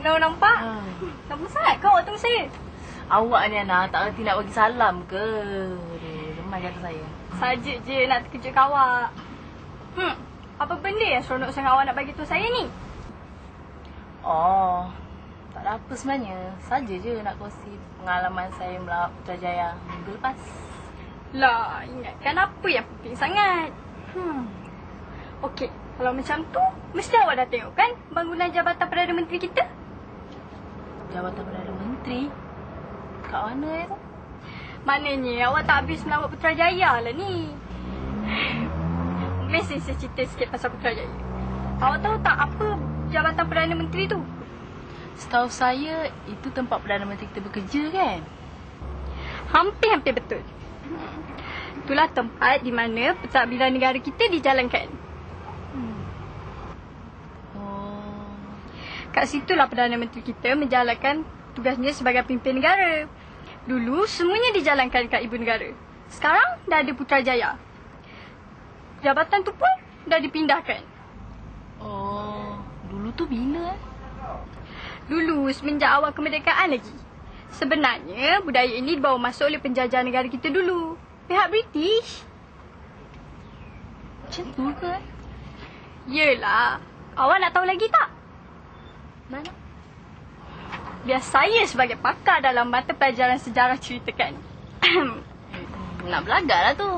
No, nampak? Sama sangat kau waktu saya. Awak ni Ana tak reti nak bagi salam ke? Lemah kata saya. Saja je nak terkejutkan awak. Apa benda yang seronok sangat awak nak bagi tahu saya ni? Oh, tak ada apa sebenarnya. Saja je nak kongsi pengalaman saya melawat Putrajaya minggu lepas. Lah, ingatkan apa yang penting sangat. Okey, kalau macam tu, mesti awak dah tengok kan bangunan Jabatan Perdana Menteri kita? Jabatan Perdana Menteri? Kat mana tu? Maknanya awak tak habis melawat Putrajaya lah ni. Mesti saya cerita sikit pasal Putrajaya. Awak tahu tak apa Jabatan Perdana Menteri tu? Setahu saya, itu tempat Perdana Menteri kita bekerja kan? Hampir-hampir betul. Itulah tempat di mana pentadbiran negara kita dijalankan. Kat situlah Perdana Menteri kita menjalankan tugasnya sebagai pemimpin negara. Dulu semuanya dijalankan kat Ibu Negara. Sekarang dah ada Putrajaya. Jabatan tu pun dah dipindahkan. Oh, dulu tu bila? Dulu semenjak awal kemerdekaan lagi. Sebenarnya budaya ini dibawa masuk oleh penjajah negara kita dulu. Pihak British. Macam tu ke? Yelah. Awak nak tahu lagi tak? Mana? Biar saya sebagai pakar dalam mata pelajaran sejarah ceritakan. Nak belagak lah tu.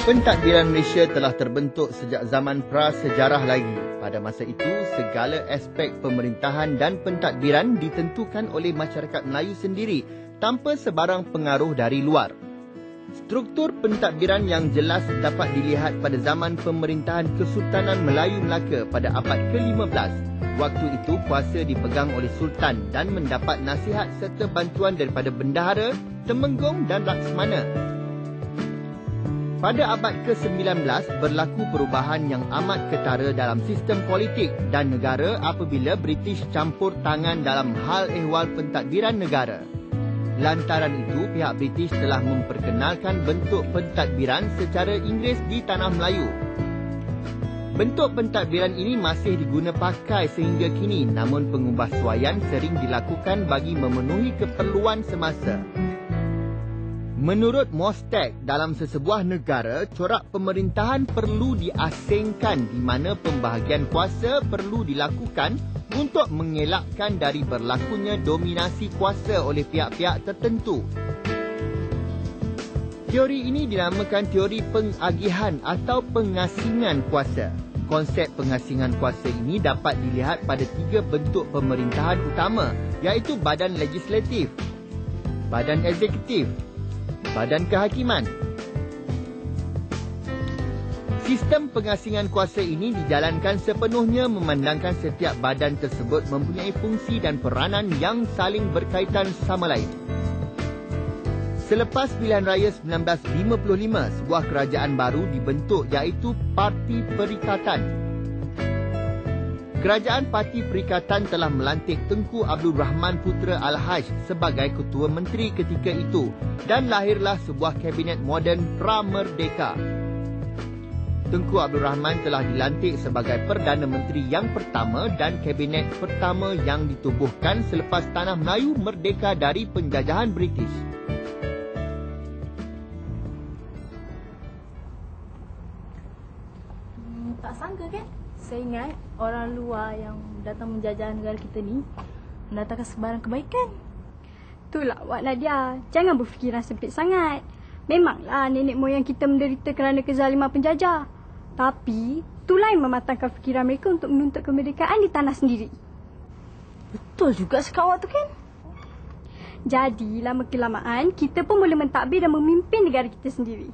Pentadbiran Malaysia telah terbentuk sejak zaman prasejarah lagi. Pada masa itu, segala aspek pemerintahan dan pentadbiran ditentukan oleh masyarakat Melayu sendiri tanpa sebarang pengaruh dari luar. Struktur pentadbiran yang jelas dapat dilihat pada zaman pemerintahan Kesultanan Melayu Melaka pada abad ke-15. Waktu itu, kuasa dipegang oleh Sultan dan mendapat nasihat serta bantuan daripada bendahara, temenggung dan laksmana. Pada abad ke-19, berlaku perubahan yang amat ketara dalam sistem politik dan negara apabila British campur tangan dalam hal ehwal pentadbiran negara. Lantaran itu, pihak British telah memperkenalkan bentuk pentadbiran secara Inggeris di Tanah Melayu. Bentuk pentadbiran ini masih diguna pakai sehingga kini, namun pengubahsuaian sering dilakukan bagi memenuhi keperluan semasa. Menurut Mostek, dalam sesebuah negara, corak pemerintahan perlu diasingkan di mana pembahagian kuasa perlu dilakukan untuk mengelakkan dari berlakunya dominasi kuasa oleh pihak-pihak tertentu. Teori ini dinamakan teori pengagihan atau pengasingan kuasa. Konsep pengasingan kuasa ini dapat dilihat pada 3 bentuk pemerintahan utama, iaitu badan legislatif, badan eksekutif, badan kehakiman. Sistem pengasingan kuasa ini dijalankan sepenuhnya memandangkan setiap badan tersebut mempunyai fungsi dan peranan yang saling berkaitan sama lain. Selepas pilihan raya 1955, sebuah kerajaan baru dibentuk iaitu Parti Perikatan. Kerajaan Parti Perikatan telah melantik Tengku Abdul Rahman Putera Al-Haj sebagai Ketua Menteri ketika itu dan lahirlah sebuah kabinet moden pra-merdeka. Tengku Abdul Rahman telah dilantik sebagai Perdana Menteri yang pertama dan kabinet pertama yang ditubuhkan selepas Tanah Melayu merdeka dari penjajahan British. Tak sangka kan? Saya ingat orang luar yang datang menjajah negara kita ni mendatangkan sebarang kebaikan. Itulah Wak Nadia. Jangan berfikiran sempit sangat. Memanglah nenek moyang kita menderita kerana kezaliman penjajah. Tapi, itulah yang mematangkan fikiran mereka untuk menuntut kemerdekaan di tanah sendiri. Betul juga cakap awak tu kan? Jadi, lama kelamaan, kita pun boleh mentadbir dan memimpin negara kita sendiri.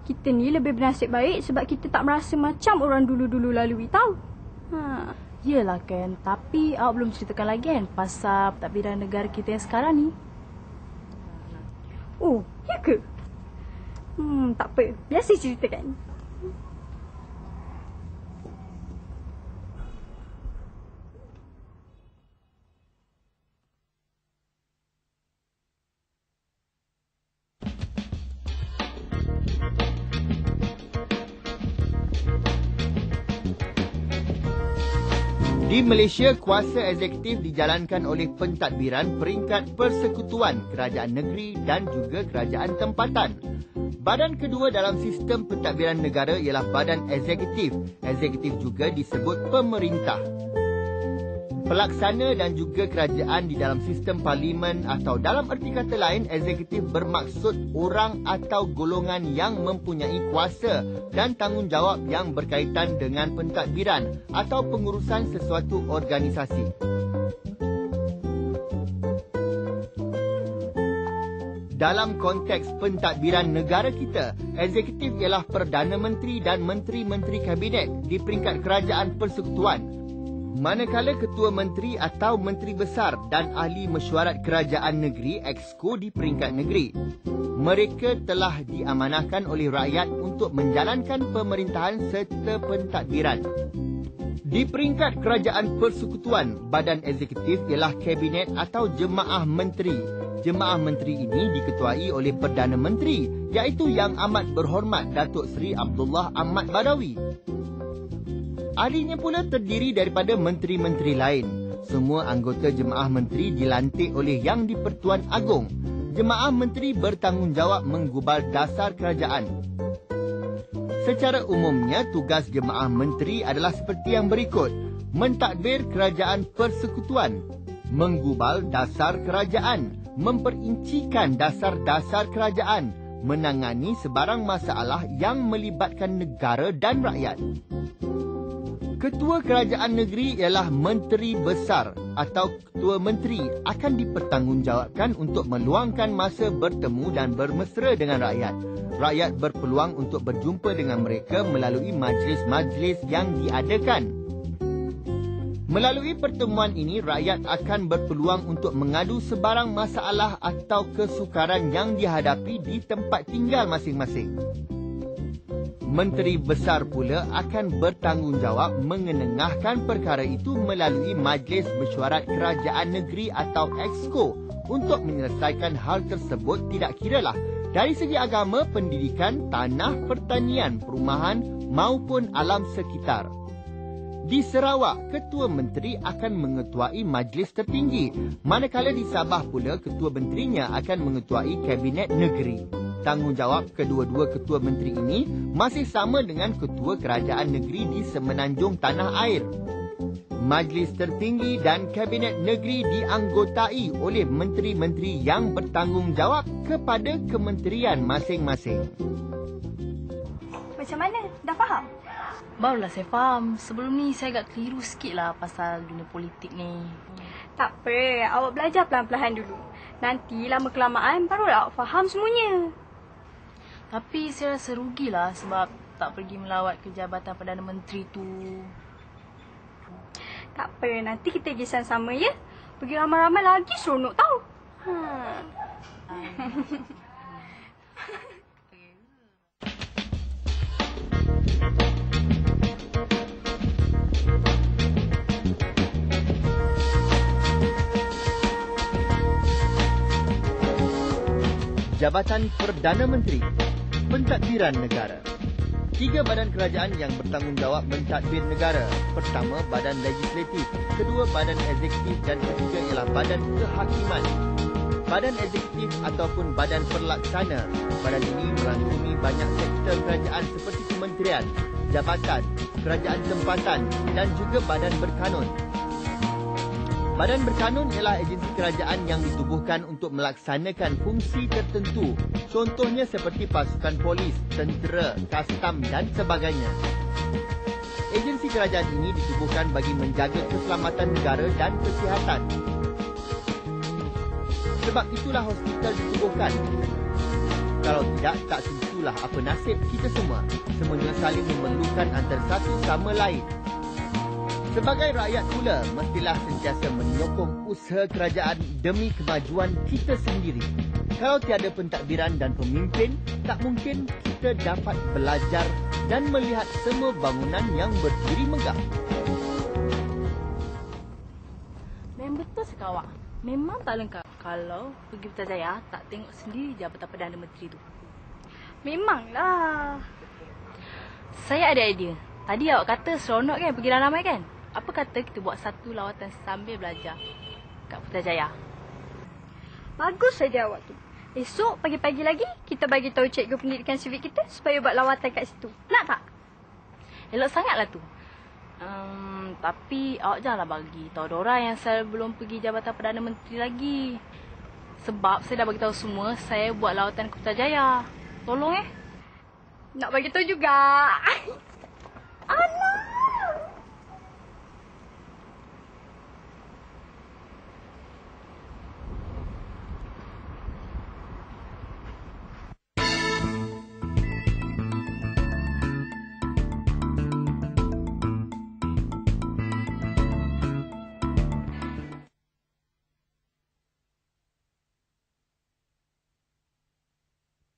Kita ni lebih bernasib baik sebab kita tak merasa macam orang dulu-dulu lalui, tahu? Yelah kan, tapi awak belum ceritakan lagi kan pasal pentadbiran negara kita yang sekarang ni. Oh, ya ke? Tak apa. Biar saya ceritakan. Di Malaysia, kuasa eksekutif dijalankan oleh pentadbiran peringkat persekutuan, kerajaan negeri dan juga kerajaan tempatan. Badan kedua dalam sistem pentadbiran negara ialah badan eksekutif. Eksekutif juga disebut pemerintah. Pelaksana dan juga kerajaan di dalam sistem parlimen atau dalam erti kata lain, eksekutif bermaksud orang atau golongan yang mempunyai kuasa dan tanggungjawab yang berkaitan dengan pentadbiran atau pengurusan sesuatu organisasi. Dalam konteks pentadbiran negara kita, eksekutif ialah Perdana Menteri dan Menteri-Menteri Kabinet di peringkat kerajaan persekutuan. Manakala Ketua Menteri atau Menteri Besar dan Ahli Mesyuarat Kerajaan Negeri (Exco) di peringkat negeri. Mereka telah diamanahkan oleh rakyat untuk menjalankan pemerintahan serta pentadbiran. Di peringkat kerajaan persekutuan, badan eksekutif ialah Kabinet atau Jemaah Menteri. Jemaah Menteri ini diketuai oleh Perdana Menteri, iaitu Yang Amat Berhormat Datuk Seri Abdullah Ahmad Badawi. Ahlinya pula terdiri daripada menteri-menteri lain. Semua anggota Jemaah Menteri dilantik oleh Yang di-Pertuan Agong. Jemaah Menteri bertanggungjawab menggubal dasar kerajaan. Secara umumnya, tugas Jemaah Menteri adalah seperti yang berikut. Mentadbir kerajaan persekutuan, menggubal dasar kerajaan, memperincikan dasar-dasar kerajaan, menangani sebarang masalah yang melibatkan negara dan rakyat. Ketua Kerajaan Negeri ialah Menteri Besar atau Ketua Menteri akan dipertanggungjawabkan untuk meluangkan masa bertemu dan bermesra dengan rakyat. Rakyat berpeluang untuk berjumpa dengan mereka melalui majlis-majlis yang diadakan. Melalui pertemuan ini, rakyat akan berpeluang untuk mengadu sebarang masalah atau kesukaran yang dihadapi di tempat tinggal masing-masing. Menteri Besar pula akan bertanggungjawab mengenengahkan perkara itu melalui Majlis Mesyuarat Kerajaan Negeri atau Exco untuk menyelesaikan hal tersebut tidak kiralah dari segi agama, pendidikan, tanah, pertanian, perumahan maupun alam sekitar. Di Sarawak, Ketua Menteri akan mengetuai Majlis Tertinggi, manakala di Sabah pula Ketua Menterinya akan mengetuai Kabinet Negeri. Tanggungjawab kedua-dua Ketua Menteri ini masih sama dengan Ketua Kerajaan Negeri di Semenanjung Tanah Air. Majlis Tertinggi dan Kabinet Negeri dianggotai oleh menteri-menteri yang bertanggungjawab kepada kementerian masing-masing. Macam mana? Dah faham? Barulah saya faham. Sebelum ni saya agak keliru sikit lah pasal dunia politik ni. Tak apa, awak belajar pelan-pelan dulu. Nanti lama kelamaan barulah awak faham semuanya. Tapi saya rasa rugilah sebab tak pergi melawat ke Jabatan Perdana Menteri tu. Tak apa, nanti kita pergi sama-sama ya. Pergi ramai-ramai lagi seronok tau. Jabatan Perdana Menteri, Pentadbiran Negara. 3 badan kerajaan yang bertanggungjawab mentadbir negara. Pertama, Badan Legislatif. Kedua, Badan Eksekutif. Dan ketiga ialah Badan Kehakiman. Badan Eksekutif ataupun Badan Perlaksana. Badan ini merangkumi banyak sektor kerajaan seperti kementerian, jabatan, kerajaan tempatan dan juga badan berkanun. Badan berkanun ialah agensi kerajaan yang ditubuhkan untuk melaksanakan fungsi tertentu. Contohnya seperti pasukan polis, tentera, kastam dan sebagainya. Agensi kerajaan ini ditubuhkan bagi menjaga keselamatan negara dan kesihatan. Sebab itulah hospital ditubuhkan. Kalau tidak, tak tentulah apa nasib kita semua. Semuanya saling memerlukan antara satu sama lain. Sebagai rakyat pula, mestilah sentiasa menyokong usaha kerajaan demi kemajuan kita sendiri. Kalau tiada pentadbiran dan pemimpin, tak mungkin kita dapat belajar dan melihat semua bangunan yang berdiri megah. Memang betul sekali awak. Memang tak lengkap kalau pergi Putrajaya tak tengok sendiri Jabatan Perdana Menteri tu. Memanglah. Saya ada idea. Tadi awak kata seronok kan pergi ramai kan? Apa kata kita buat satu lawatan sambil belajar kat Putrajaya? Bagus saja awak tu. Esok pagi-pagi lagi kita bagi tahu cikgu pendidikan sivik kita supaya buat lawatan kat situ. Nak tak? Elok sangatlah tu. Tapi awak janganlah bagi tahu Dora yang saya belum pergi Jabatan Perdana Menteri lagi. Sebab saya dah bagi tahu semua saya buat lawatan ke Putrajaya. Tolong Nak bagi tahu juga.